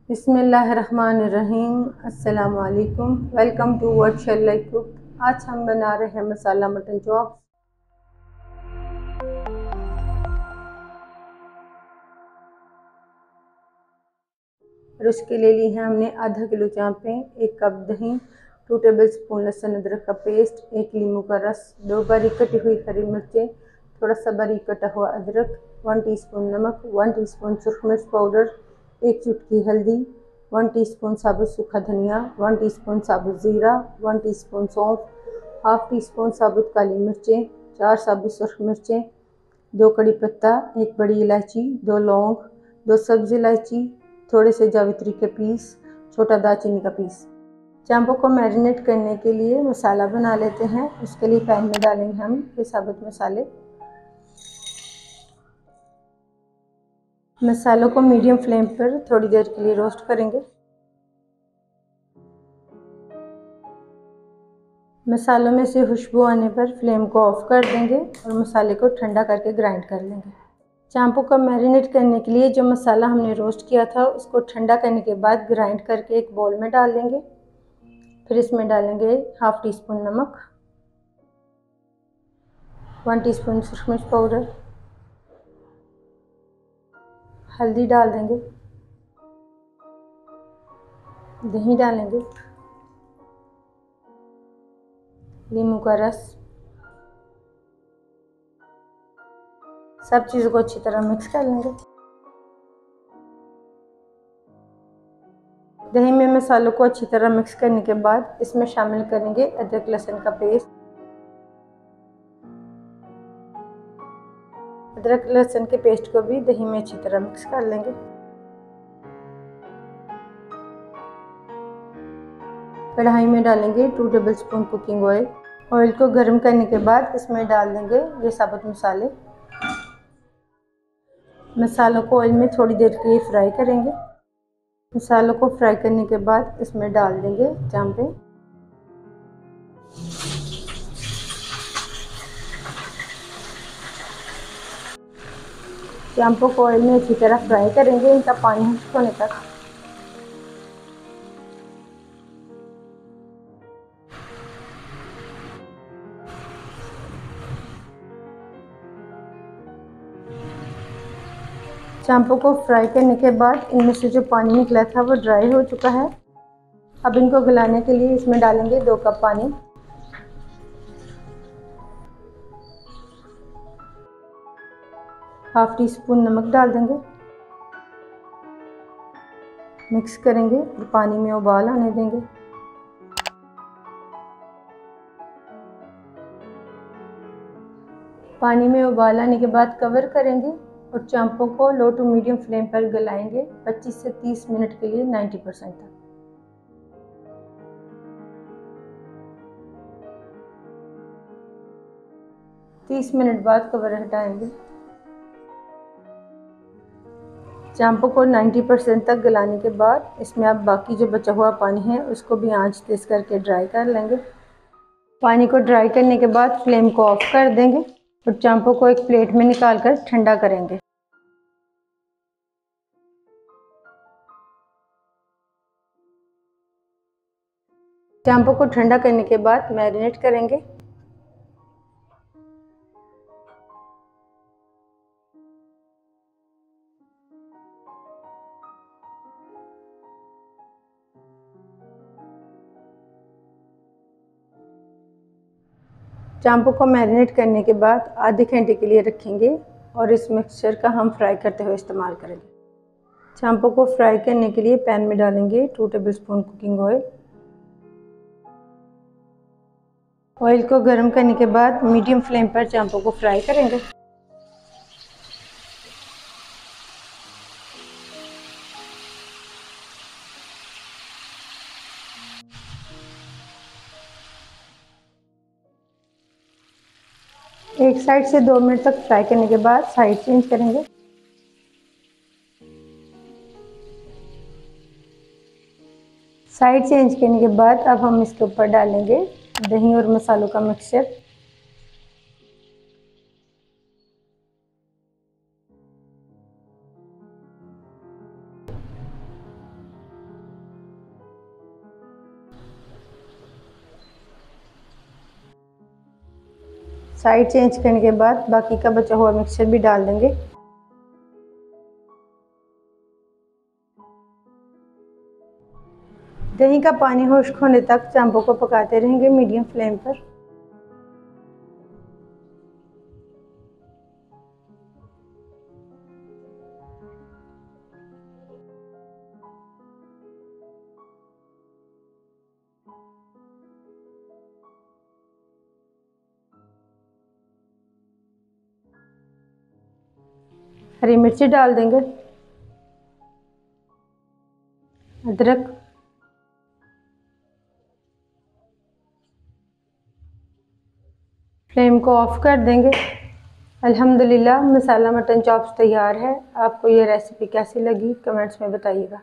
बिस्मिल्लाहिर्रहमानिर्रहीम। अस्सलाम वालेकुम। Welcome to what shall I cook. आज हम बना रहे हैं मसाला मटन चॉप्स। और उसके लिए ली है हमने आधा किलो चाँपें, 1 कप दही, 2 टेबलस्पून लहसुन अदरक का पेस्ट, 1 नींबू का रस, 2 बारीक कटी हुई हरी मिर्चें, थोड़ा सा बारीक कटा हुआ अदरक, 1 टीस्पून नमक, 1 टीस्पून सुरख मिर्च पाउडर, 1 चुटकी हल्दी, 1 टीस्पून साबुत सूखा धनिया, 1 टीस्पून साबुत ज़ीरा, 1 टीस्पून सौंफ, हाफ टीस्पून साबुत काली मिर्चें, 4 साबुत सुरख मिर्चें, 2 कड़ी पत्ता, 1 बड़ी इलायची, 2 लौंग, 2 सब्ज़ इलायची, थोड़े से जावित्री के पीस, छोटा दालचीनी का पीस। चांपों को मैरिनेट करने के लिए मसाला बना लेते हैं। उसके लिए पैन में डालेंगे हम ये साबुत मसाले। मसालों को मीडियम फ्लेम पर थोड़ी देर के लिए रोस्ट करेंगे। मसालों में से खुशबू आने पर फ्लेम को ऑफ कर देंगे और मसाले को ठंडा करके ग्राइंड कर लेंगे। चांपों को मैरिनेट करने के लिए जो मसाला हमने रोस्ट किया था उसको ठंडा करने के बाद ग्राइंड करके एक बाउल में डाल देंगे। फिर इसमें डालेंगे हाफ टी स्पून नमक, 1 टीस्पून सुरख मिर्च पाउडर, हल्दी डाल देंगे, दही डालेंगे, नींबू का रस, सब चीज़ों को अच्छी तरह मिक्स कर लेंगे। दही में मसालों को अच्छी तरह मिक्स करने के बाद इसमें शामिल करेंगे अदरक लहसुन का पेस्ट। अदरक लहसुन के पेस्ट को भी दही में अच्छी तरह मिक्स कर लेंगे। कढ़ाई में डालेंगे 2 टेबलस्पून कुकिंग ऑयल। ऑयल को गर्म करने के बाद इसमें डाल देंगे ये साबुत मसाले। मसालों को ऑयल में थोड़ी देर के लिए फ्राई करेंगे। मसालों को फ्राई करने के बाद इसमें डाल देंगे चांपें। चांपों को ऑयल में अच्छी तरह फ्राई करेंगे, इनका पानी होने तक। चांपों को फ्राई करने के बाद इनमें से जो पानी निकला था वो ड्राई हो चुका है। अब इनको गलाने के लिए इसमें डालेंगे 2 कप पानी। हाफ टी स्पून नमक डाल देंगे, मिक्स करेंगे और पानी में उबाल आने देंगे। पानी में उबाल आने के बाद कवर करेंगे और चांपों को लो टू मीडियम फ्लेम पर गलाएंगे 25 से 30 मिनट के लिए 90% तक। 30 मिनट बाद कवर हटाएंगे। चांपों को 90% तक गलाने के बाद इसमें अब बाकी जो बचा हुआ पानी है उसको भी आंच तेज करके ड्राई कर लेंगे। पानी को ड्राई करने के बाद फ्लेम को ऑफ कर देंगे और चांपों को एक प्लेट में निकाल कर ठंडा करेंगे। चांपों को ठंडा करने के बाद मैरिनेट करेंगे। चांपों को मैरिनेट करने के बाद आधे घंटे के लिए रखेंगे और इस मिक्सचर का हम फ्राई करते हुए इस्तेमाल करेंगे। चांपों को फ्राई करने के लिए पैन में डालेंगे 2 टेबलस्पून कुकिंग ऑयल। ऑयल को गर्म करने के बाद मीडियम फ्लेम पर चांपों को फ्राई करेंगे। एक साइड से 2 मिनट तक फ्राई करने के बाद साइड चेंज करेंगे। साइड चेंज करने के बाद अब हम इसके ऊपर डालेंगे दही और मसालों का मिक्सचर। साइड चेंज करने के बाद बाकी का बचा हुआ मिक्सचर भी डाल देंगे। दही का पानी खुश्क होने तक चांपो को पकाते रहेंगे मीडियम फ्लेम पर। हरी मिर्ची डाल देंगे, अदरक, फ्लेम को ऑफ कर देंगे। अल्हम्दुलिल्लाह मसाला मटन चॉप्स तैयार है। आपको ये रेसिपी कैसी लगी कमेंट्स में बताइएगा।